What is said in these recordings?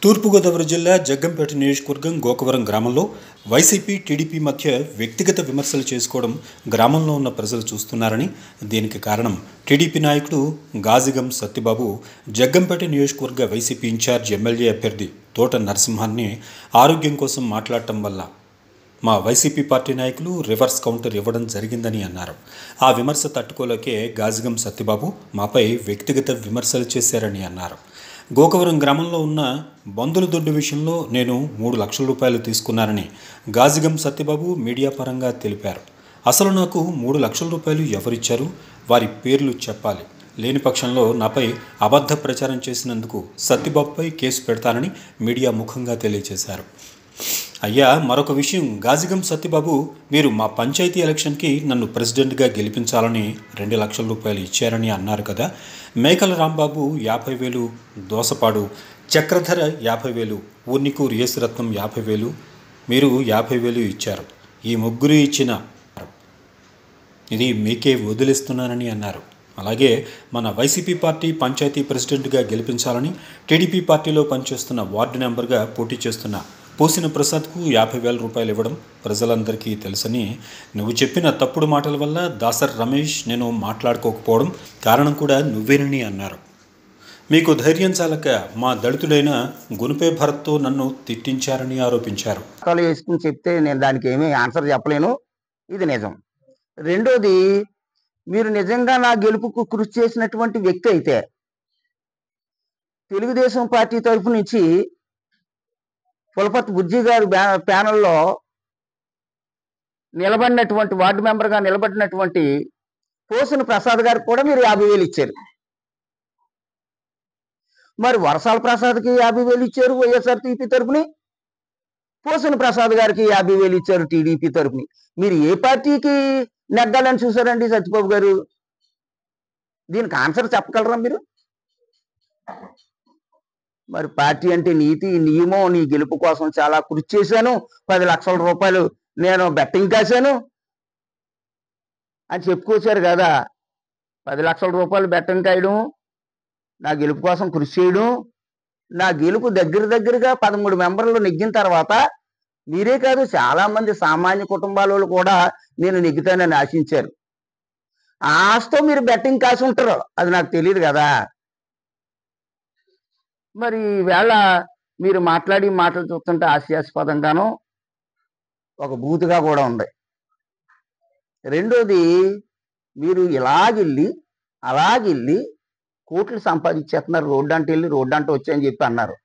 తూర్పుగోదావరి జిల్లా జగ్గంపేట నియోజకవర్గం గోకవరం గ్రామంలో వైసీపీ టీడీపీ మధ్య వ్యక్తిగత విమర్శలు చేసుకోవడం గ్రామంలో ఉన్న ప్రజలు చూస్తున్నారని, దీనికి కారణం టీడీపీ నాయకుడు గాజిగం సత్యబాబు జగ్గంపేట నియోజకవర్గ వైసీపీ ఇన్ఛార్జ్ ఎమ్మెల్యే అభ్యర్థి తోట నరసింహాన్ని ఆరోగ్యం కోసం మాట్లాడటం వల్ల మా వైసీపీ పార్టీ నాయకులు రివర్స్ కౌంటర్ ఇవ్వడం జరిగిందని అన్నారు. ఆ విమర్శ తట్టుకోలేకే గాజిగం సత్యబాబు మాపై వ్యక్తిగత విమర్శలు చేశారని అన్నారు. గోకవరం గ్రామంలో ఉన్న బందుల దొడ్డు విషయంలో నేను 3 లక్షల రూపాయలు తీసుకున్నానని గాజిగం సత్యబాబు మీడియా పరంగా తెలిపారు. అసలు నాకు 3 లక్షల రూపాయలు ఎవరిచ్చారు, వారి పేర్లు చెప్పాలి, లేని పక్షంలో నాపై అబద్ధ ప్రచారం చేసినందుకు సత్యబాబుపై కేసు పెడతానని మీడియా ముఖంగా తెలియజేశారు. అయ్యా, మరొక విషయం, గాజిగం సత్యబాబు, మీరు మా పంచాయతీ ఎలక్షన్కి నన్ను ప్రెసిడెంట్గా గెలిపించాలని 2 లక్షల రూపాయలు ఇచ్చారని అన్నారు కదా. మేకల రాంబాబు 50,000, దోసపాడు చక్రధర 50,000, ఊర్నికూరు యేసురత్నం 50,000, మీరు 50,000 ఇచ్చారు. ఈ ముగ్గురు ఇచ్చిన ఇది మీకే వదిలేస్తున్నానని అన్నారు. అలాగే మన వైసీపీ పార్టీ పంచాయతీ ప్రెసిడెంట్గా గెలిపించాలని టీడీపీ పార్టీలో పనిచేస్తున్న వార్డు మెంబర్గా పోటీ చేస్తున్న పోసిన ప్రసాద్కు 50,000 రూపాయలు ఇవ్వడం ప్రజలందరికీ తెలుసని, నువ్వు చెప్పిన తప్పుడు మాటల వల్ల దాసర్ రమేష్ నేను మాట్లాడుకోకపోవడం కారణం కూడా నువ్వేనని అన్నారు. మీకు ధైర్యం చాలక మా దళితుడైన గునుపే భరత్తో నన్ను తిట్టించారని ఆరోపించారు. వేసుకుని చెప్తే నేను దానికి ఏమీ ఆన్సర్ చెప్పలేను, ఇది నిజం. రెండోది, మీరు నిజంగా నా గెలుపుకు కృషి చేసినటువంటి వ్యక్తి అయితే తెలుగుదేశం పార్టీ తరఫు నుంచి పులపర్తి బుజ్జి గారి ప్యానెల్లో నిలబడినటువంటి వార్డు మెంబర్గా నిలబడినటువంటి పోసిన ప్రసాద్ గారికి కూడా మీరు 50,000 ఇచ్చారు. మరి వరసాల ప్రసాద్కి 50,000 ఇచ్చారు వైఎస్ఆర్టీపీ తరఫుని, పోసిన ప్రసాద్ గారికి 50,000 ఇచ్చారు టీడీపీ తరఫుని. మీరు ఏ పార్టీకి నెగ్గాలని చూసారండి సత్యబాబు గారు? దీనికి ఆన్సర్ చెప్పగలరా మీరు? మరి పార్టీ అంటే నీతి నియమం, నీ గెలుపు కోసం చాలా కృషి చేశాను, 10 లక్షల రూపాయలు నేను బెట్టింగ్ కాశాను అని చెప్పుకొచ్చారు కదా. 10 లక్షల రూపాయలు బెట్టింగ్ కాయడం, నా గెలుపు కోసం కృషి చేయడం, నా గెలుపు దగ్గరగా 13 మెంబర్లు నెగ్గిన తర్వాత మీరే కాదు, చాలా మంది సామాన్య కుటుంబాల వాళ్ళు కూడా నేను నెగ్గుతానని ఆశించారు. ఆశతో మీరు బెట్టింగ్ కాసి ఉంటారు, అది నాకు తెలియదు కదా. మరి ఈవేళ మీరు మాట్లాడి మాటలు చూస్తుంటే హాస్యాస్పదంగాను ఒక బూతుగా కూడా ఉంది. రెండోది, మీరు అలాగెళ్ళి కోట్లు సంపాదించేస్తున్నారు, రోడ్డు అంటే వెళ్ళి రోడ్డు అంటే వచ్చాయని చెప్పి అన్నారు.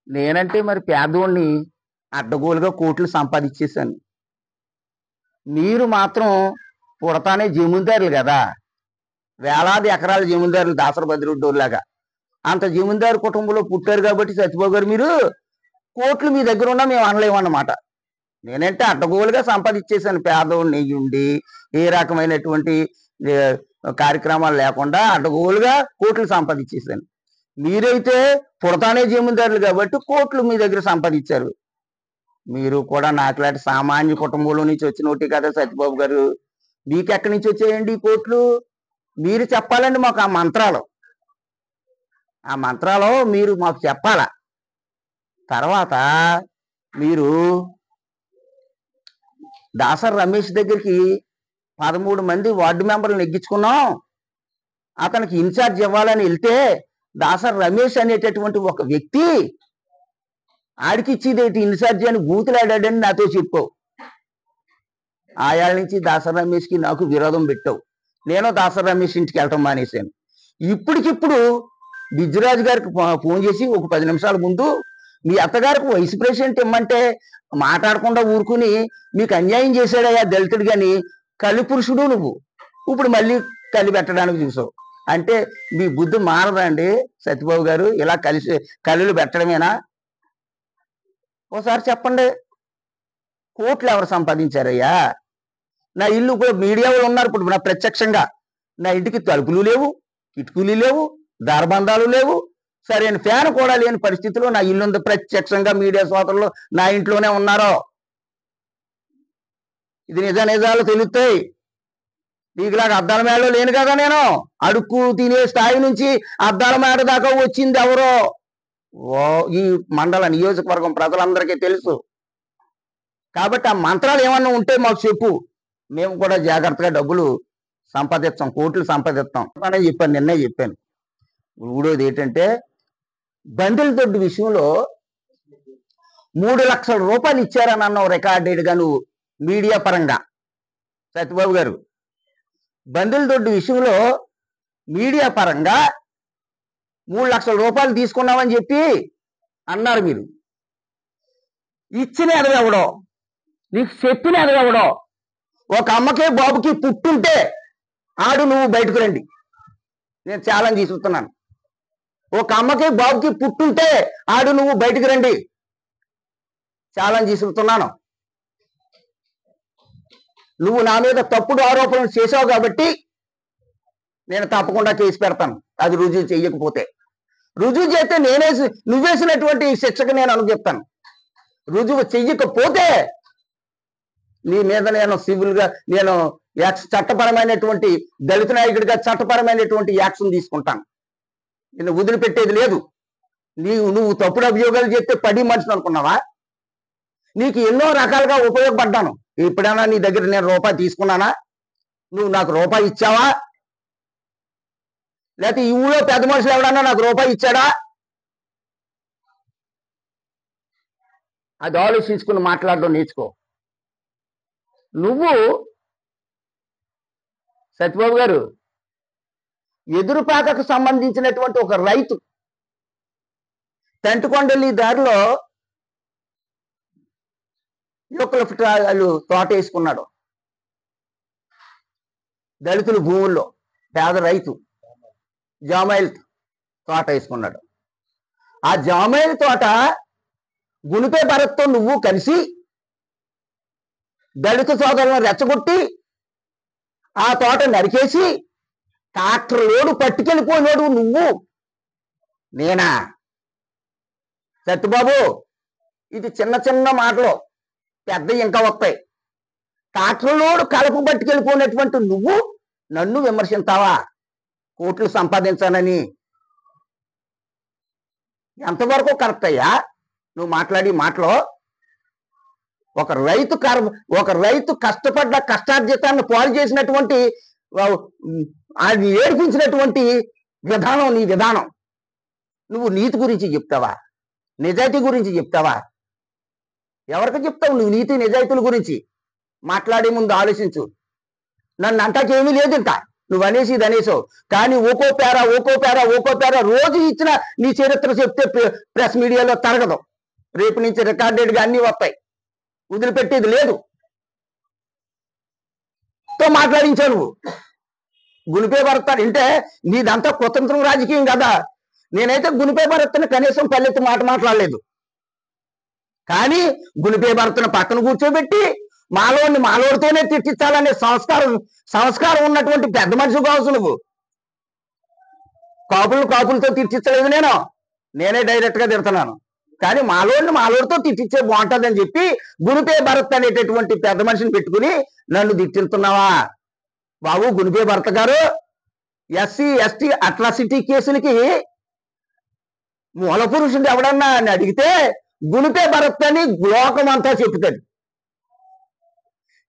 నేనంటే మరి పేదోడిని అడ్డగోలుగా కోట్లు సంపాదించేశాను. మీరు మాత్రం పుడతానే జమీందారులు కదా, వేలాది ఎకరాల జమీందారులు, దాసరి బద్రిరెడ్డిలాగా అంత జమీందారు కుటుంబంలో పుట్టారు కాబట్టి సత్యబాబు గారు మీరు కోట్లు మీ దగ్గర ఉన్నా మేము అనలేమన్నమాట. నేనంటే అడ్డగోలుగా సంపాదించేశాను, పేదోడిని ఉండి ఏ రకమైనటువంటి కార్యక్రమాలు లేకుండా అడ్డగోలుగా కోట్లు సంపాదించేశాను. మీరైతే పుడతానే జమీందారులు కాబట్టి కోట్లు మీ దగ్గర సంపాదించారు. మీరు కూడా నాకులాంటి సామాన్య కుటుంబంలో నుంచి వచ్చినోటి కదా సత్యబాబు గారు, మీకు ఎక్కడి నుంచి వచ్చాయండి ఈ కోట్లు? మీరు చెప్పాలండి మాకు ఆ మంత్రాలు మీరు మాకు చెప్పాలా. తర్వాత మీరు దాసర్ రమేష్ దగ్గరికి 13 మంది వార్డు మెంబర్లు నెగ్గించుకున్నాం, అతనికి ఇన్ఛార్జ్ ఇవ్వాలని వెళ్తే దాసర్ రమేష్ అనేటటువంటి ఒక వ్యక్తి ఆడికి ఇచ్చేదేంటి ఇన్ఛార్జ్ అని బూతులాడాడని నాతో చెప్పావు. ఆయాల నుంచి దాసర్ రమేష్కి నాకు విరోధం పెట్టావు. నేను దాసర్ రమేష్ ఇంటికి వెళ్ళటం మానేశాను. ఇప్పటికిప్పుడు బిజ్జురాజు గారికి ఫోన్ చేసి ఒక 10 నిమిషాల ముందు మీ అత్తగారికి వైస్ ప్రెసిడెంట్ ఇమ్మంటే మాట్లాడకుండా ఊరుకుని మీకు అన్యాయం చేశాడయ్యా దళితుడు గాని, కలి పురుషుడు నువ్వు ఇప్పుడు మళ్ళీ కలి పెట్టడానికి చూసావు అంటే మీ బుద్ధి మారదండి సత్యబాబు గారు. ఇలా కళ్ళు పెట్టడమేనా? ఒకసారి చెప్పండి, కోట్లు ఎవరు సంపాదించారయ్యా? నా ఇల్లు కూడా మీడియా వాళ్ళు ఉన్నారు ఇప్పుడు నా ప్రత్యక్షంగా, నా ఇంటికి తలుపులు లేవు, కిటికీలు లేవు, దారబంధాలు లేవు, సరైన ఫ్యాన్ కూడా లేని పరిస్థితిలో నా ఇల్లు ఉంది. ప్రత్యక్షంగా మీడియా సోదరులు నా ఇంట్లోనే ఉన్నారో, ఇది నిజాలు తెలుస్తాయి. నీకులాగా అద్దాల మేడలో లేను కదా, నేను అడుక్కు తినే స్థాయి నుంచి అద్దాల మేడ దాకా వచ్చింది ఎవరో. ఈ మండల నియోజకవర్గం ప్రజలందరికీ తెలుసు. కాబట్టి ఆ మంత్రాలు ఏమన్నా ఉంటే మాకు చెప్పు, మేము కూడా జాగ్రత్తగా డబ్బులు సంపాదిస్తాం, కోట్లు సంపాదిస్తాం అని చెప్పాను. నిన్నే చెప్పాను. మూడోది ఏంటంటే బండిల దొడ్డు విషయంలో 3 లక్షల రూపాయలు ఇచ్చారని అన్నావు రికార్డెడ్గా నువ్వు మీడియా పరంగా. సత్యబాబు గారు, బండిల దొడ్డు విషయంలో మీడియా పరంగా 3 లక్షల రూపాయలు తీసుకున్నామని చెప్పి అన్నారు మీరు. ఇచ్చిన ఎదగవడో, నీకు చెప్పిన ఎదగవడో, ఒక అమ్మకే బాబుకి పుట్టుంటే ఆడు నువ్వు బయటకు రండి, నేను ఛాలెంజ్ తీసుకున్నాను. ఒక అమ్మకి బాబుకి పుట్టుంటే ఆడు నువ్వు బయటకు రండి, ఛాలెంజ్ తీసుకున్నాను. నువ్వు నా మీద తప్పుడు ఆరోపణలు చేసావు కాబట్టి నేను తప్పకుండా కేసు పెడతాను, అది రుజువు చెయ్యకపోతే. రుజువు చేస్తే నువ్వేసినటువంటి శిక్షకు నేను అనుచెప్తాను. రుజువు చెయ్యకపోతే నీ మీద నేను సివిల్గా నేను చట్టపరమైనటువంటి దళిత నాయకుడిగా చట్టపరమైనటువంటి యాక్షన్ తీసుకుంటాను. నిన్ను వదిలిపెట్టేది లేదు. నువ్వు తప్పుడు అభియోగాలు చేస్తే పడి మనుషులు అనుకున్నావా? నీకు ఎన్నో రకాలుగా ఉపయోగపడ్డాను. ఎప్పుడైనా నీ దగ్గర నేను రూపాయి తీసుకున్నానా? నువ్వు నాకు రూపాయి ఇచ్చావా? లేకపోతే ఈ ఊళ్ళో పెద్ద మనుషులు ఎవడన్నా నాకు రూపాయి ఇచ్చాడా? అది ఆలోచించుకుని మాట్లాడడం నేర్చుకో. నువ్వు సత్యబాబు గారు ఎదురుపాకకు సంబంధించినటువంటి ఒక రైతు టెంటుకొండలి దారిలో యూకలిప్టాలు తోట వేసుకున్నాడు. దళితుల భూముల్లో పేద రైతు జామాయిల్ తోట వేసుకున్నాడు. ఆ జామాయిల్ తోట గునిపే భరత్తో నువ్వు కలిసి దళిత సోదరులను రెచ్చగొట్టి ఆ తోట నరికేసి ట్రాక్టర్ లోడు పట్టుకెళ్ళిపోయినాడు నువ్వు, నేనా? సత్యబాబు, ఇది చిన్న చిన్న మాటలు, పెద్ద ఇంకా వస్తాయి. ట్రాక్టర్ లోడు కలుపు పట్టుకెళ్ళిపోయినటువంటి నువ్వు నన్ను విమర్శించావా కోట్లు సంపాదించానని? ఎంతవరకు కరెక్ట్ అయ్యా నువ్వు మాట్లాడి మాటలో? ఒక రైతు కష్టపడ్డ కష్టార్జితాన్ని పాలు చేసినటువంటి అది ఏడిపించినటువంటి విధానం నీ విధానం. నువ్వు నీతి గురించి చెప్తావా? నిజాయితీ గురించి చెప్తావా? ఎవరికి చెప్తావు నువ్వు నీతి నిజాయితీల గురించి? మాట్లాడే ముందు ఆలోచించు. నన్ను అంటాకేమీ లేదు, ఇంకా నువ్వు అనేసి ఇది అనేసావు. కానీ ఓకో పేరా రోజు ఇచ్చిన నీ చరిత్ర చెప్తే ప్రెస్ మీడియాలో తరగదు. రేపు నుంచి రికార్డెడ్గా అన్నీ వస్తాయి, వదిలిపెట్టేది లేదు. తో మాట్లాడించావు నువ్వు. గునిపే భరత్ అంటే నీదంతా కుతంత్రం రాజకీయం కదా. నేనైతే గునిపే భరత్ని కనీసం పల్లెత్తు మాట మాట్లాడలేదు. కానీ గునిపే భరత్ని పక్కన కూర్చోబెట్టి మాలోడితోనే తిట్టించాలనే సంస్కారం ఉన్నటువంటి పెద్ద మనిషి కావచ్చు నువ్వు. కాపులతో తిట్టించలేదు నేనే డైరెక్ట్ గా తిడుతున్నాను. కానీ మాలోడితో తిట్టించే బాగుంటుందని చెప్పి గునిపే భరత్ అనేటటువంటి పెద్ద మనిషిని పెట్టుకుని నన్ను తిట్టిస్తున్నావా? బాబు గునిపే భరత్ గారు, ఎస్సీ ఎస్టీ అట్రాసిటీ కేసులకి మూల పురుషుడు ఎవడన్నా అని అడిగితే గునిపే భరత్ అని లోకం అంతా చెప్తుంది.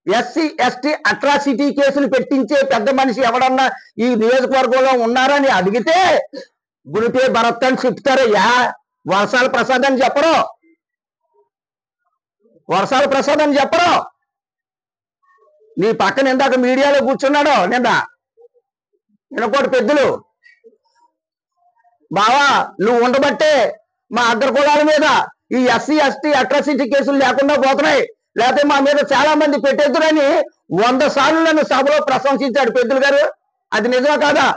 ఎస్సీ ఎస్టీ అట్రాసిటీ కేసులు పెట్టించే పెద్ద మనిషి ఎవడన్నా ఈ నియోజకవర్గంలో ఉన్నారని అడిగితే గునిపే భరత్ అని చెప్తారయ్యా. వర్షాల ప్రసాద్ అని చెప్పరు. నీ పక్కన ఇందాక మీడియాలో కూర్చున్నాడు నిన్నకోటి పెద్దలు, బావా నువ్వు ఉండబట్టే మా అగ్ర కులాల మీద ఈ ఎస్సీ ఎస్టీ అట్రాసిటీ కేసులు లేకుండా పోతున్నాయి, లేకపోతే మా మీద చాలా మంది పెట్టేద్దురని 100 సార్లు నన్ను సభలో ప్రశంసించాడు పెద్దలు గారు. అది నిజమా కాదా?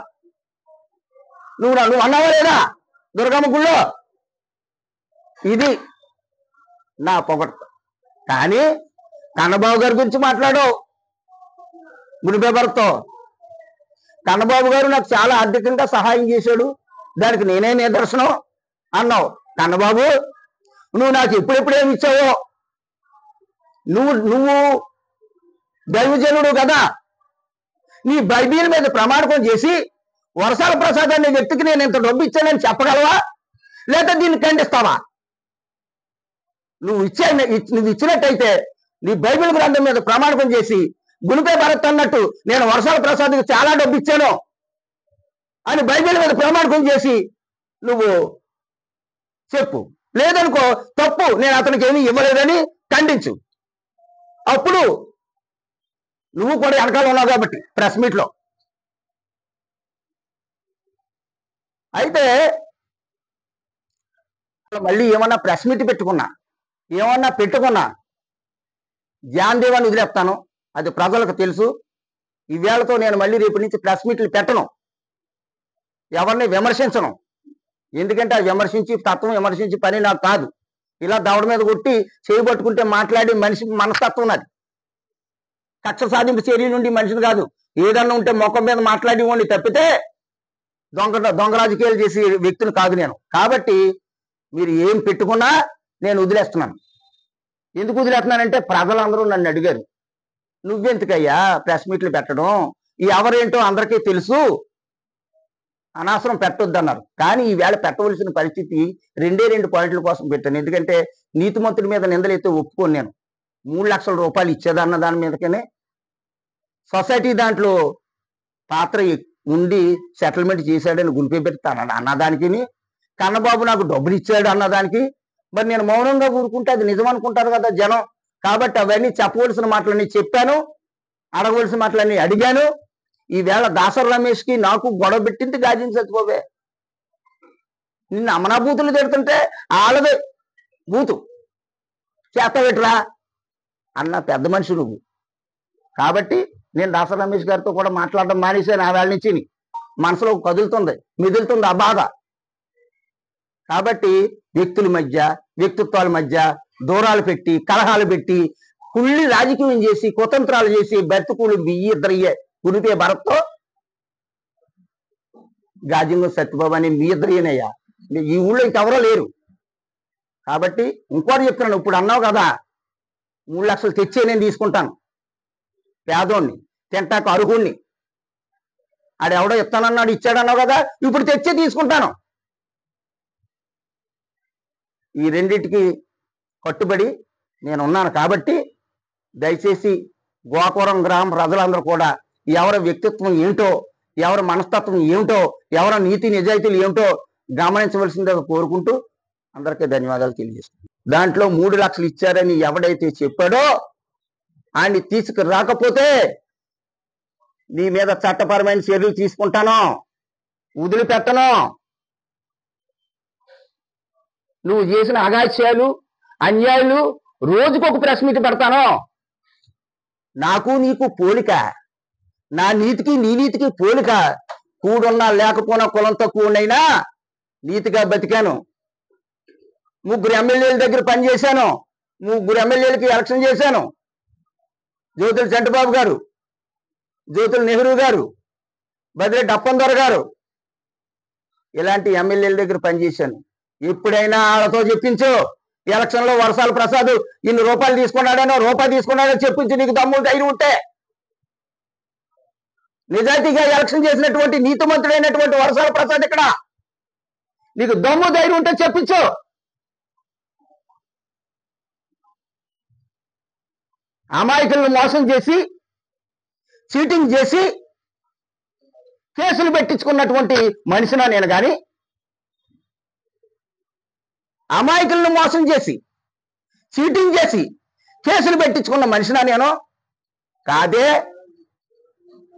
నువ్వు అన్నావా లేదా దుర్గమ్మ గుళ్ళో? ఇది నా పొగడ్త. కానీ కన్నబాబు గారి గురించి మాట్లాడావు గునిపే భరత్తో. కన్నబాబు గారు నాకు చాలా ఆర్థికంగా సహాయం చేశాడు, దానికి నేనే నిదర్శనం అన్నావు. కన్నబాబు, నువ్వు నాకు ఎప్పుడెప్పుడేమి ఇచ్చావో? నువ్వు దైవజనుడు కదా. నీ బైబిల్ మీద ప్రమాణకం చేసి వర్షాల ప్రసాద్ అనే వ్యక్తికి నేను ఇంత డబ్బు ఇచ్చానని చెప్పగలవా? లేదా దీన్ని ఖండిస్తావా? నువ్వు ఇచ్చినట్టయితే నీ బైబిల్ గ్రంథం మీద ప్రమాణకం చేసి గునిపే భరత్ అన్నట్టు నేను వర్షాల ప్రసాద్కి చాలా డబ్బు ఇచ్చాను అని బైబిల్ మీద ప్రమాణకం చేసి నువ్వు చెప్పు. లేదనుకో తప్పు, నేను అతనికి ఏమీ ఇవ్వలేదని ఖండించు. అప్పుడు నువ్వు కూడా వెనకాల ఉన్నావు కాబట్టి ప్రెస్ మీట్లో. అయితే మళ్ళీ ఏమన్నా ప్రెస్ మీట్ పెట్టుకున్నా, ఏమన్నా పెట్టుకున్నా జాన్ దేవాన్ని వదిలేస్తాను, అది ప్రజలకు తెలుసు. ఈ వేళతో నేను మళ్ళీ రేపటి నుంచి ప్రెస్ మీట్లు పెట్టను, ఎవరిని విమర్శించను. ఎందుకంటే ఆ విమర్శించి తత్వం విమర్శించి పని నాకు కాదు. ఇలా దవడ మీద కొట్టి చేయబట్టుకుంటే మాట్లాడి మనిషి మనస్తత్వం నాది. కక్ష సాధింపు చర్య నుండి మనిషిని కాదు. ఏదన్నా ఉంటే ముఖం మీద మాట్లాడి ఉండి తప్పితే దొంగ రాజకీయాలు చేసే వ్యక్తిని కాదు నేను. కాబట్టి మీరు ఏం పెట్టుకున్నా నేను వదిలేస్తున్నాను. ఎందుకు వదిలేస్తున్నానంటే ప్రజలందరూ నన్ను అడిగారు, నువ్వెందుకయ్యా ప్రెస్ మీట్లు పెట్టడం, ఈ ఎవరేంటో అందరికీ తెలుసు, అనవసరం పెట్టొద్దన్నారు. కానీ ఈవేళ పెట్టవలసిన పరిస్థితి 2 పాయింట్ల కోసం పెట్టాను. ఎందుకంటే నీతిమంతుడి మీద నిందలైతే ఒప్పుకోను నేను. 3 లక్షల రూపాయలు ఇచ్చేదన్న దాని మీదకనే సొసైటీ దాంట్లో పాత్ర ఉండి సెటిల్మెంట్ చేశాడని గుంపే పెడతాను అన్నదానికి, కన్నబాబు నాకు డబ్బులు ఇచ్చాడు అన్నదానికి మరి నేను మౌనంగా ఊరుకుంటే అది నిజం అనుకుంటారు కదా జనం. కాబట్టి అవన్నీ చెప్పవలసిన మాటలన్నీ చెప్పాను, అడగవలసిన మాటలన్నీ అడిగాను. ఈవేళ దాసరి రమేష్కి నాకు గొడవ పెట్టింది గాజించి చచ్చిపోవే. నిన్ను అమనా బూతులు తిడుతుంటే వాళ్ళదే బూతు చేస్తబెట్టరా అన్న పెద్ద మనిషి నువ్వు. కాబట్టి నేను దాసరి రమేష్ గారితో కూడా మాట్లాడడం మానేశాను. ఆ వేళ నుంచి మనసులో కదులుతుంది, మిదులుతుంది ఆ బాధ. కాబట్టి వ్యక్తుల మధ్య వ్యక్తిత్వాల మధ్య దూరాలు పెట్టి కలహాలు పెట్టి కుళ్ళి రాజకీయం చేసి కుతంత్రాలు చేసి బతుకులు ఇద్దరయ్యే గునిపే భరత్తో గాజింగ సత్యబాబు అని మీ ఇద్దరేనయ్యా. ఈ ఊళ్ళో ఇంకెవరో లేరు. కాబట్టి ఇంకోటి చెప్తున్నాను, ఇప్పుడు అన్నావు కదా 3 లక్షలు తెచ్చే నేను తీసుకుంటాను, పేదోడిని తింటాకు అర్హుణ్ణి, ఆడెవడో ఇస్తానన్నాడు ఇచ్చాడన్నావు కదా, ఇప్పుడు తెచ్చే తీసుకుంటాను. ఈ రెండింటికి కట్టుబడి నేను ఉన్నాను. కాబట్టి దయచేసి గోకవరం గ్రామ ప్రజలందరూ కూడా ఎవరి వ్యక్తిత్వం ఏమిటో, ఎవరి మనస్తత్వం ఏమిటో, ఎవరి నీతి నిజాయితీలు ఏమిటో గమనించవలసిందిగా కోరుకుంటూ అందరికీ ధన్యవాదాలు తెలియజేస్తున్నాను. దాంట్లో 3 లక్షలు ఇచ్చారని ఎవడైతే చెప్పాడో ఆయన్ని తీసుకురాకపోతే నీ మీద చట్టపరమైన చర్యలు తీసుకుంటాను, వదిలిపెట్టను. నువ్వు చేసిన అగాత్యాలు అన్యాయాలు రోజుకొక ప్రెస్ మీట్ పెడతాను. నాకు నీకు పోలిక, నా నీతికి నీ నీతికి పోలిక. కూడున్నా లేకపోయినా కులం తక్కువనైనా నీతిగా బతికాను. 3 ఎమ్మెల్యేల దగ్గర పనిచేశాను, 3 ఎమ్మెల్యేలకి ఎలక్షన్ చేశాను. జ్యోతుల చంటబాబు గారు, జ్యోతుల నెహ్రూ గారు, బదిరెడ్డి అప్పందర్ గారు, ఇలాంటి ఎమ్మెల్యేల దగ్గర పనిచేశాను. ఎప్పుడైనా వాళ్ళతో చెప్పించు, ఎలక్షన్ లో వర్షాల ప్రసాద్ ఇన్ని రూపాయలు తీసుకున్నాడనో రూపాయి తీసుకున్నాడో చెప్పించు నీకు దమ్ము ధైర్యం ఉంటే. నిజాయితీగా ఎలక్షన్ చేసినటువంటి నీతిమంతుడైనటువంటి వర్షాల ప్రసాద్ ఇక్కడ, నీకు దమ్ము ధైర్యం ఉంటే చెప్పించు. అమాయకులను మోసం చేసి చీటింగ్ చేసి కేసులు పెట్టించుకున్నటువంటి మనిషినా నేను కానీ, అమాయకులను మోసం చేసి చీటింగ్ చేసి కేసులు పెట్టించుకున్న మనిషినా నేను కాదే.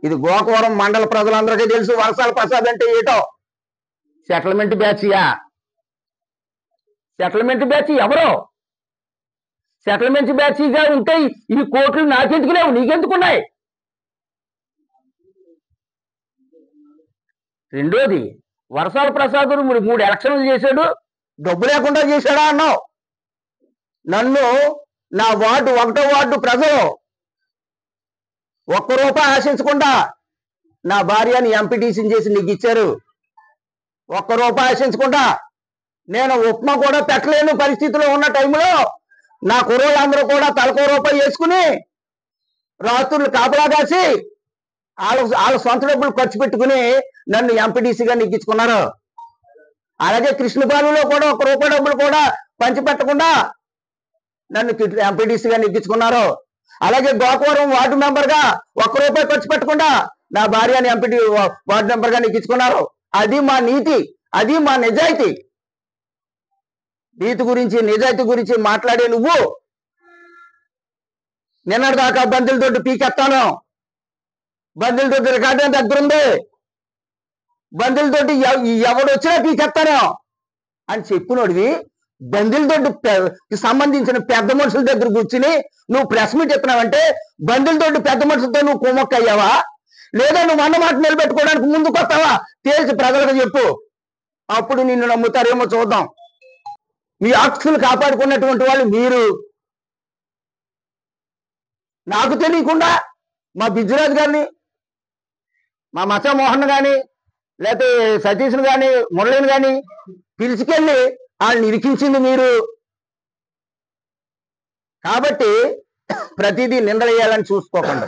ఇది గోకవరం మండల ప్రజలందరికీ తెలుసు వర్షాల ప్రసాద్ అంటే ఏటో. సెటిల్మెంట్ బ్యాచ్యా? సెటిల్మెంట్ బ్యాచ్ ఎవరో? సెటిల్మెంట్ బ్యాచ్గా ఉంటే ఈ కోట్లు నాకెందుకు లేవు, నీకెందుకున్నాయి? రెండోది, వర్షాల ప్రసాద్ 3 ఎలక్షన్లు చేశాడు, డబ్బు లేకుండా చేశాడా అన్నావు. నన్ను నా వార్డు 1వ వార్డు ప్రజలు ₹1 ఆశించకుండా నా భార్యని ఎంపీటీసీని చేసి నీకు ఇచ్చారు. ₹1 ఆశించకుండా. నేను ఉప్మా కూడా పెట్టలేని పరిస్థితిలో ఉన్న టైంలో నా కుర్రోళ్ళందరూ కూడా తలకు ₹1 వేసుకుని రాత్రులు కాపలా కాసి వాళ్ళ సొంత డబ్బులు ఖర్చు పెట్టుకుని నన్ను ఎంపీటీసీగా నెగ్గించుకున్నారు. అలాగే కృష్ణపాలెంలో కూడా 1 రూపాయి డబ్బులు కూడా పంచిపెట్టకుండా నన్ను ఎంపీటీసీగా నెగ్గించుకున్నారు. అలాగే గోకవరం వార్డు మెంబర్గా 1 రూపాయి ఖర్చు పెట్టకుండా నా భార్యని ఎంపీటీ వార్డు మెంబర్గా నెగ్గించుకున్నారు. అది మా నీతి, అది మా నిజాయితీ. నీతి గురించి నిజాయితీ గురించి మాట్లాడే నువ్వు నిన్నటిదాకా బంధుల దొడ్డు పీకెత్తాను, బంధుల దొడ్డు రికార్డు దగ్గర ఉంది, బంధుల దొడ్డు ఎవడు వచ్చినా పీకెత్తాను అని చెప్పినోడివి బంధుల దొడ్డుకి సంబంధించిన పెద్ద మనుషుల దగ్గర కూర్చుని నువ్వు ప్రెస్ మీట్ ఎత్తున్నావంటే బంధుల దొడ్డు పెద్ద మనుషులతో నువ్వు కుమ్మక్క అయ్యావా, లేదా నువ్వు అన్న మాట నిలబెట్టుకోవడానికి ముందుకు వస్తావా తేల్చి ప్రజలకు చెప్పు. అప్పుడు నిన్ను నమ్ముతారేమో చూద్దాం. మీ హక్కులు కాపాడుకున్నటువంటి వాళ్ళు మీరు. నాకు తెలియకుండా మా బిజ్జురాజు గారిని, మా మచ్చ మోహన్ గాని, లేకపోతే సతీష్ను గాని, మురళిని గాని పిలిచికెళ్ళి వాళ్ళని ఇరికించింది మీరు. కాబట్టి ప్రతిదీ నిందలేయాలని చూసుకోకుండా,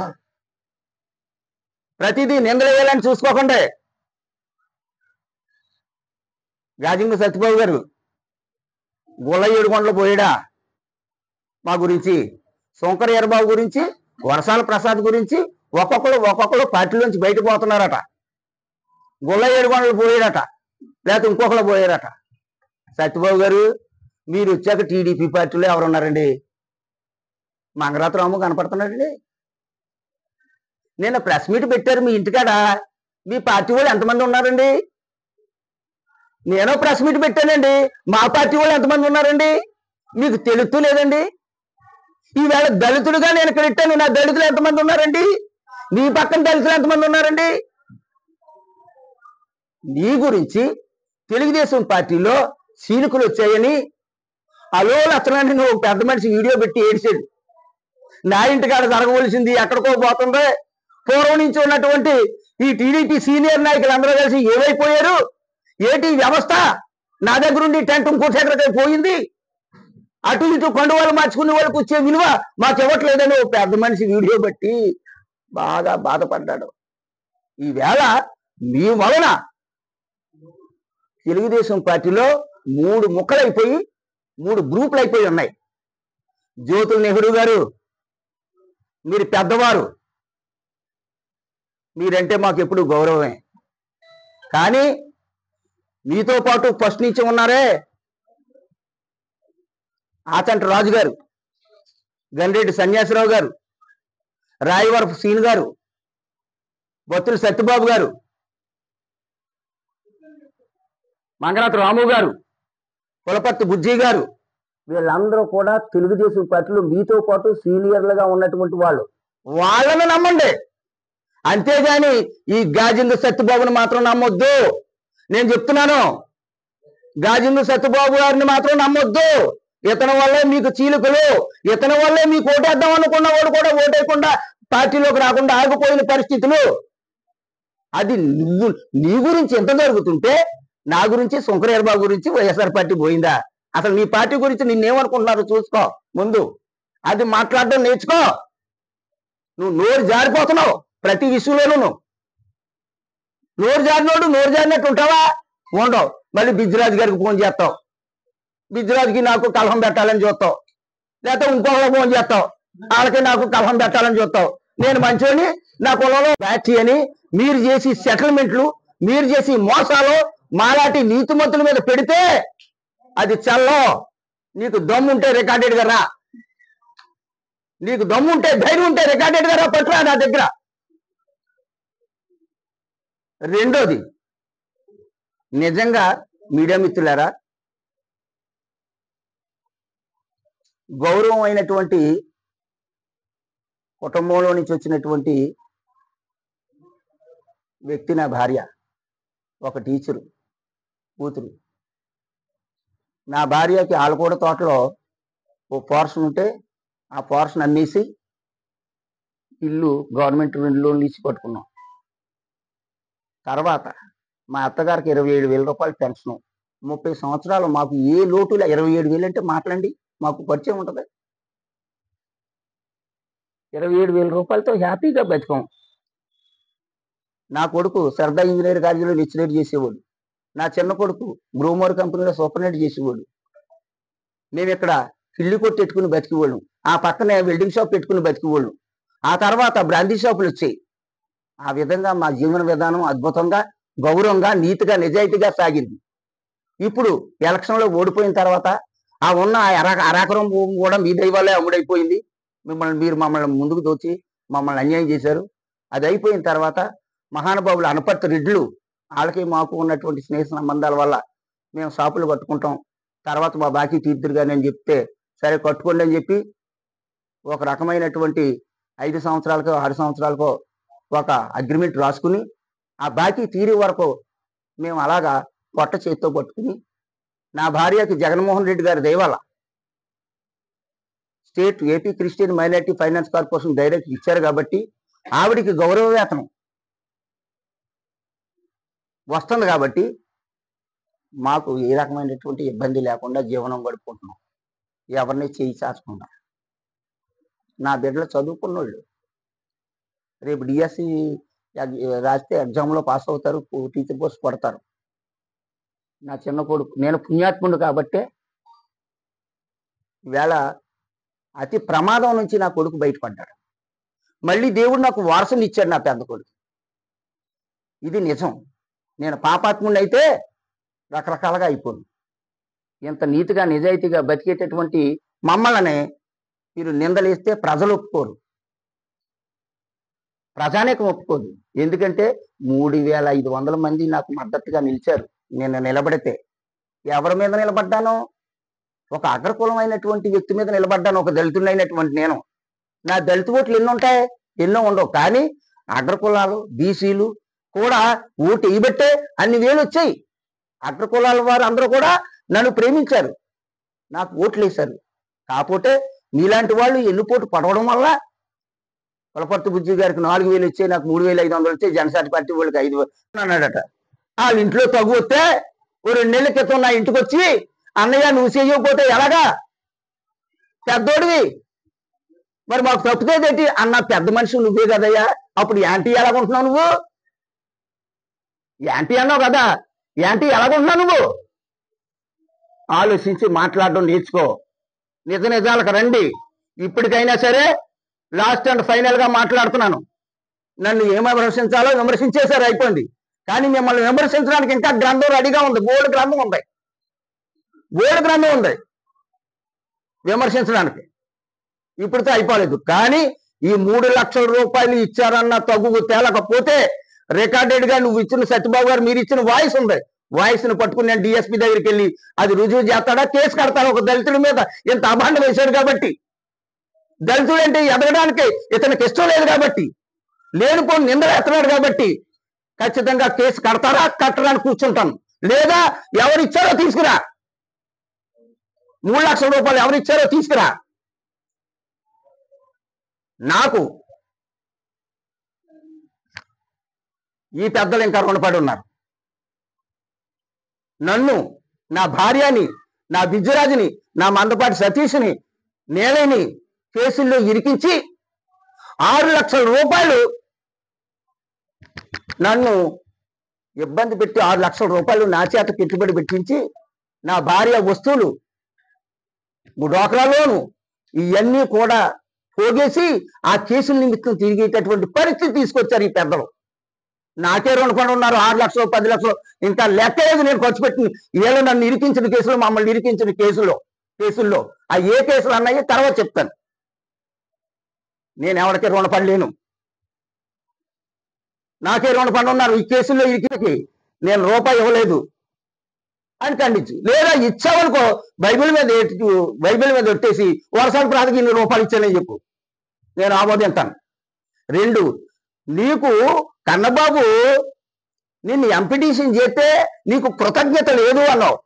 గాజింగ సత్యబాబు గారు గుళ్ళ 7 కొండలు పోయాడా మా గురించి, శంకర్ ఎర్రబాబు గురించి, వరసాల ప్రసాద్ గురించి ఒక్కొక్కరు పార్టీలోంచి బయటకు పోతున్నారట. గుళ్ళ 7 కొండలు పోయాడట, లేకపోతే ఇంకొకరు పోయారట. సత్యబాబు గారు మీరు వచ్చాక టీడీపీ పార్టీలో ఎవరున్నారండి? మంగరాతరాము కనపడుతున్నాడండి. నిన్న ప్రెస్ మీట్ పెట్టారు మీ ఇంటికాడ, మీ పార్టీ వాళ్ళు ఎంతమంది ఉన్నారండి? నేను ప్రెస్ మీట్ పెట్టానండి, మా పార్టీ వాళ్ళు ఎంతమంది ఉన్నారండి? మీకు తెలుస్తూ లేదండి. ఈవేళ దళితుడుగా నేను ఇక్కడ ఇట్టాను, నా దళితులు ఎంతమంది ఉన్నారండి? నీ పక్కన దళితులు ఎంతమంది ఉన్నారండి? నీ గురించి తెలుగుదేశం పార్టీలో సీనుకులు వచ్చాయని అలో లక్షణాన్ని నువ్వు పెద్ద మనిషి వీడియో పెట్టి ఏడిచాడు. నా ఇంటికాడ జరగవలసింది ఎక్కడికో పోతుంది. పూర్వం నుంచి ఉన్నటువంటి ఈ టీడీపీ సీనియర్ నాయకులు అందరూ కలిసి ఏమైపోయారు? ఏటి వ్యవస్థ నా దగ్గర ఉండి టెంట్ ఇంకో దగ్గర పోయింది. అటు ఇటు కొండవాళ్ళు మార్చుకునే వాళ్ళకి వచ్చే విలువ మాకు ఇవ్వట్లేదని ఓ పెద్ద మనిషి వీడియో బట్టి బాగా బాధపడ్డాడు. ఈవేళ మీ వలన తెలుగుదేశం పార్టీలో 3 ముక్కలైపోయి 3 గ్రూపులు అయిపోయి ఉన్నాయి. జ్యోతుల్ నెహ్రూ గారు మీరు పెద్దవారు, మీరంటే మాకు ఎప్పుడు గౌరవమే. కానీ మీతో పాటు ఫస్ట్ నుంచి ఉన్నారే ఆచంట రాజు గారు, గండ్రెడ్డి సన్యాసిరావు గారు, రాయవరపు సీన్ గారు, బొత్తుల సత్యబాబు గారు, మంగరాత రాము గారు, పులపర్తి బుజ్జి గారు, వీళ్ళందరూ కూడా తెలుగుదేశం పార్టీలో మీతో పాటు సీనియర్లుగా ఉన్నటువంటి వాళ్ళు. వాళ్ళని నమ్మండి, అంతేగాని ఈ గాజిందు సత్యబాబుని మాత్రం నమ్మొద్దు. నేను చెప్తున్నాను, గాజిందు సత్యబాబు గారిని మాత్రం నమ్మొద్దు. ఇతని వల్లే మీకు చీలుకలు, ఇతని వల్లే మీకు ఓటేద్దాం అనుకున్న వాడు కూడా ఓటేయకుండా పార్టీలోకి రాకుండా ఆగిపోయిన పరిస్థితులు. అది నువ్వు నీ గురించి ఎంత జరుగుతుంటే నా గురించి శంకర్ ఎర్రబాబు గురించి వైఎస్ఆర్ పార్టీ పోయిందా? అసలు నీ పార్టీ గురించి నిన్నేమనుకుంటున్నారో చూసుకో ముందు. అది మాట్లాడడం నేర్చుకో. నువ్వు నోరు జారిపోతున్నావు ప్రతి విషయంలోనూ. నోరు జారినట్టు ఉంటావా? ఉండవు. మళ్ళీ బిజ్జరాజు గారికి ఫోన్ చేస్తావు, బిజ్జరాజుకి నాకు కలహం పెట్టాలని చూస్తావు, లేకపోతే ఇంకొకరికి ఫోన్ చేస్తావు, వాళ్ళకి నాకు కలహం పెట్టాలని చూస్తావు. నేను మంచోని, నా కులంలో బ్యాచి అని మీరు చేసి సెటిల్మెంట్లు, మీరు చేసి మోసాలు మాలాంటి నీతిమంతుల మీద పెడితే అది చల్లో. నీకు దమ్ముంటే రికార్డెడ్ గా రా, నీకు దమ్ముంటే ధైర్యం ఉంటే రికార్డెడ్ గా రా, పట్టురా నా దగ్గర. రెండోది, నిజంగా మీడియా మిత్రులారా, గౌరవం అయినటువంటి కుటుంబంలో నుంచి వచ్చినటువంటి వ్యక్తి నా భార్య, ఒక టీచరు కూతురు. నా భార్యకి ఆలకూడ తోటలో ఓ పోర్షన్ ఉంటే ఆ పోర్షన్ అమ్మేసి ఇల్లు గవర్నమెంట్ లోన్లు ఇచ్చి పట్టుకున్నాం. తర్వాత మా అత్తగారికి 27,000 రూపాయలు పెన్షను. 30 సంవత్సరాలు మాకు ఏ లోటు 27,000 అంటే మాట్లాడండి, మాకు పరిచయం ఉంటుంది. 27,000 రూపాయలతో హ్యాపీగా బతికాం. నా కొడుకు సరదా ఇంజనీర్ కాలేజీలో లెక్చరర్ చేసేవాడు. నా చిన్న కొడుకు బ్రూమోర్ కంపెనీలో సూపరింటెండెంట్ చేసేవాడు. మేము ఇక్కడ కిల్లి కొట్టి పెట్టుకుని బతికేవాళ్ళం. ఆ పక్కనే వెల్డింగ్ షాప్ పెట్టుకుని బతికేవాళ్ళం. ఆ తర్వాత బ్రాందీ షాపులు వచ్చాయి. ఆ విధంగా మా జీవన విధానం అద్భుతంగా, గౌరవంగా, నీతిగా, నిజాయితీగా సాగింది. ఇప్పుడు ఎలక్షన్లో ఓడిపోయిన తర్వాత ఆ ఉన్న అరాకరం భూమి కూడా మీ దైవాలే అమ్ముడైపోయింది. మీరు మమ్మల్ని ముందుకు దోచి మమ్మల్ని అన్యాయం చేశారు. అది అయిపోయిన తర్వాత మహానుభావులు అనపర్తి రెడ్లు, వాళ్ళకి మాకు ఉన్నటువంటి స్నేహ సంబంధాల వల్ల మేము షాపులు కట్టుకుంటాం, తర్వాత మా బాకీ తీర్తురు కానీ అని చెప్తే సరే కట్టుకోండి అని చెప్పి ఒక రకమైనటువంటి 5 సంవత్సరాలకో 6 సంవత్సరాలకో ఒక అగ్రిమెంట్ రాసుకుని ఆ బాకీ తీరే వరకు మేము అలాగా పొట్ట చేతితో పట్టుకుని, నా భార్యకి జగన్మోహన్ రెడ్డి గారి దయవల్ల state AP Christian minority finance corporation direct ఇచ్చారు కాబట్టి ఆవిడికి గౌరవ వేతనం వస్తుంది కాబట్టి మాకు ఏ రకమైనటువంటి ఇబ్బంది లేకుండా జీవనం గడుపుకుంటున్నాం, ఎవరిని చేయి చాచకుండా. నా బిడ్డలు చదువుకున్నోళ్ళు, రేపు డిఎస్సి రాస్తే ఎగ్జామ్లో పాస్ అవుతారు, టీచర్ పోస్ట్ కొడతారు. నా చిన్న కొడుకు, నేను పుణ్యాత్ముడు కాబట్టే ఈవేళ అతి ప్రమాదం నుంచి నా కొడుకు బయటపడ్డాడు. మళ్ళీ దేవుడు నాకు వారసుని ఇచ్చాడు నా పెద్ద కొడుకు. ఇది నిజం. నేను పాపాత్ముడిని అయితే రకరకాలుగా అయిపోను. ఇంత నీతిగా నిజాయితీగా బతికేటటువంటి మమ్మల్ని మీరు నిందలేస్తే ప్రజలు ఒప్పుకోరు, ప్రజానేకం ఒప్పుకోదు. ఎందుకంటే 3500 మంది నాకు మద్దతుగా నిలిచారు. నేను నిలబడితే ఎవరి మీద నిలబడ్డాను? ఒక అగ్రకులమైనటువంటి వ్యక్తి మీద నిలబడ్డాను, ఒక దళితుడైనటువంటి నేను. నా దళిత ఓట్లు ఎన్ని ఉంటాయి? ఎన్నో ఉండవు. కానీ అగ్రకులాలు, బీసీలు కూడా ఓటు వేయబట్టే అన్ని వేలు వచ్చాయి. అగ్రకులాల వారు అందరూ కూడా నన్ను ప్రేమించారు, నాకు ఓట్లు వేశారు. కాకపోతే మీలాంటి వాళ్ళు ఎన్నుపోటు పడవడం వల్ల పులపర్తి బుజ్జి గారికి 4000 వచ్చాయి, నాకు 3500 వచ్చాయి, జనసేన పార్టీ వాళ్ళకి 5000 అన్నాడట. వాళ్ళ ఇంట్లో తగ్గు వస్తే ఓ 2 నెలల క్రితం నా ఇంటికి వచ్చి, అన్నయ్య నువ్వు చేయకపోతే ఎలాగా, పెద్దోడివి మరి మాకు తప్పుతేదేంటి అన్న. పెద్ద మనిషి నువ్వే కదయ్యా, అప్పుడు యాంటీ ఎలాగుంటున్నావు నువ్వు? యాంటీ అన్నావు కదా, యాంటీ ఎలాగుంటున్నావు నువ్వు? ఆలోచించి మాట్లాడడం నేర్చుకో. నిజ నిజాలకు రండి. ఇప్పటికైనా సరే లాస్ట్ అండ్ ఫైనల్ గా మాట్లాడుతున్నాను. నన్ను ఏం విమర్శించాలో విమర్శించేశారు, అయిపోయింది. కానీ మిమ్మల్ని విమర్శించడానికి ఇంకా గ్రంథం రెడీగా ఉంది. బోర్డు గ్రంథం ఉంది, బోర్డు గ్రంథం ఉంది విమర్శించడానికి. ఇప్పుడుతో అయిపోలేదు. కానీ ఈ 3 లక్షల రూపాయలు ఇచ్చారన్న తగ్గు తేలకపోతే రికార్డెడ్ గా నువ్వు ఇచ్చిన సత్యబాబు గారు మీరు ఇచ్చిన వాయిస్ ఉంది, వాయిస్ ను పట్టుకుని నేను డిఎస్పీ దగ్గరికి వెళ్ళి అది రుజువు చేస్తాడా, కేసు కడతాడా? ఒక దళితుడి మీద ఇంత అభాండం వేశాడు కాబట్టి, దళితుడు అంటే ఎదగడానికి ఇతనికి ఇష్టం లేదు కాబట్టి, లేనిపోని నిందలు ఎత్తనాడు కాబట్టి ఖచ్చితంగా కేసు కడతారా, కట్టడానికి కూర్చుంటాను. లేదా ఎవరిచ్చారో తీసుకురా, 3 లక్షల రూపాయలు ఎవరిచ్చారో తీసుకురా. నాకు ఈ పెద్దలు ఇంకా రుణపడి ఉన్నారు. నన్ను, నా భార్యని, నా బిజ్జురాజుని, నా మందపాటి సతీష్ని, నేలని కేసుల్లో ఇరికించి 6 లక్షల రూపాయలు నన్ను ఇబ్బంది పెట్టి 6 లక్షల రూపాయలు నా చేత పెట్టుబడి పెట్టించి నా భార్య వస్తువులు, డోక్రా లోను ఇవన్నీ కూడా పోగేసి ఆ కేసుల నిమిత్తం తిరిగేటటువంటి పరిస్థితి తీసుకొచ్చారు ఈ పెద్దలు. నాకే రుణపడి ఉన్నారు. 6 లక్షలు 10 లక్షలు ఇంకా లెక్క లేదు నేను ఖర్చు పెట్టింది. వీళ్ళు నన్ను ఇరికించిన కేసులు, మమ్మల్ని ఇరికించిన కేసుల్లో ఆ ఏ కేసులు అన్నాయో తర్వాత చెప్తాను. నేను ఎవరికే రుణపడలేను, నాకే రుణపడి ఉన్నారు. ఈ కేసుల్లో ఇరికి నేను రూపాయి ఇవ్వలేదు అని ఖండించు. లేదా ఇచ్చావనుకో బైబిల్ మీద ఒట్టేసి వర్షాల ప్రాతికి 2 రూపాయలు ఇచ్చానని చెప్పు, నేను ఆమోదింతాను. 2, నీకు కన్నబాబు నిన్ను ఎంపీటీసీ చేస్తే నీకు కృతజ్ఞత లేదు అన్నావు.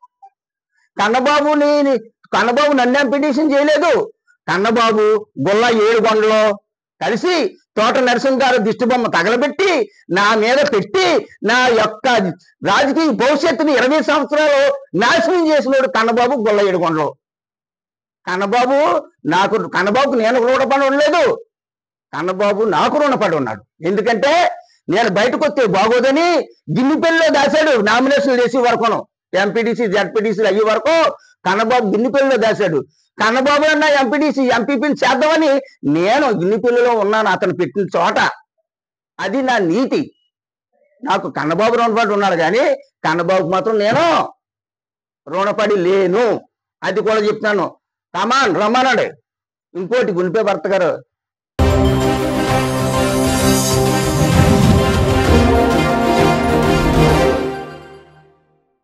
కన్నబాబు నన్ను ఎంపీటీసీ చేయలేదు. కన్నబాబు గుల్ల 7 కొండలో కలిసి తోట నరసింహ గారు దిష్టిబొమ్మ తగలబెట్టి నా మీద పెట్టి నా యొక్క రాజకీయ భవిష్యత్తుని 20 సంవత్సరాలు నాశనం చేసినోడు కన్నబాబు గుల్ల 7 కొండలో. కన్నబాబుకు నేను రుణపడి ఉండలేదు, కన్నబాబు నాకు రుణపడి ఉన్నాడు. ఎందుకంటే నేను బయటకు వస్తే బాగోదని గిన్నెపల్లిలో దాశాడు. నామినేషన్లు చేసి వరకును ఎంపీటీసీ జడ్పీటీసీలు అయ్యే వరకు కన్నబాబు గిన్నెపల్లిలో దాశాడు. కన్నబాబు అన్న ఎంపీటీసీ ఎంపీపీని చేద్దామని నేను గిన్నెపల్లిలో ఉన్నాను, అతను పెట్టిన చోట. అది నా నీతి. నాకు కన్నబాబు రుణపడి ఉన్నాడు, కానీ కన్నబాబుకి మాత్రం నేను రుణపడి లేను. అది కూడా చెప్తున్నాను. కమాన్ రమ్మనండి. ఇంకోటి గునిపే భర్త గారు,